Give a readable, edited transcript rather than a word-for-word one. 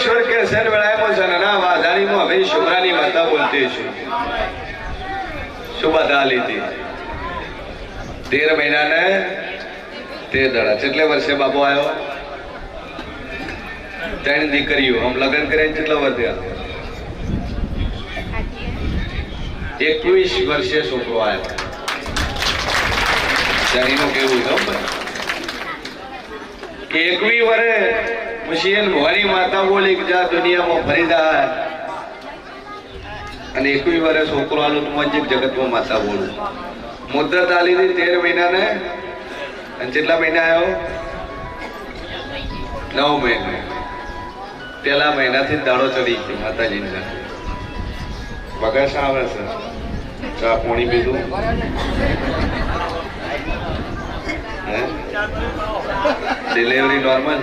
ઈશ્વર કે સેન વેળામાં જનના વાધાણીમાં હવે શુભરાની માતા બોલતી છે શું બાધા લીધી 13 મહિના ને 13 દાડા કેટલે વર્ષે બાબો આવ્યો 3 દીકરીઓ આમ લગ્ન કરીને કેટલા વધ્યા 21 વર્ષે છોકરો આવ્યો જાણીનું કેવું છે 21 વર્ષે મુશિયન ભવાની માતા બોલી કે જા દુનિયામાં ફરી જાય અને 21 વર્ષે છોકરો આલું તું જગતમાં માતા બોલું મુદ્દત આલી હતી 13 મહિના ને અને કેટલા મહિના આવ્યો 9 મહિના પેલા મહિનાથી દાડો ચડી ગયો માતાજીને બગાસ આવે છે ચા પાણી પીધું ડિલિવરી નોર્મલ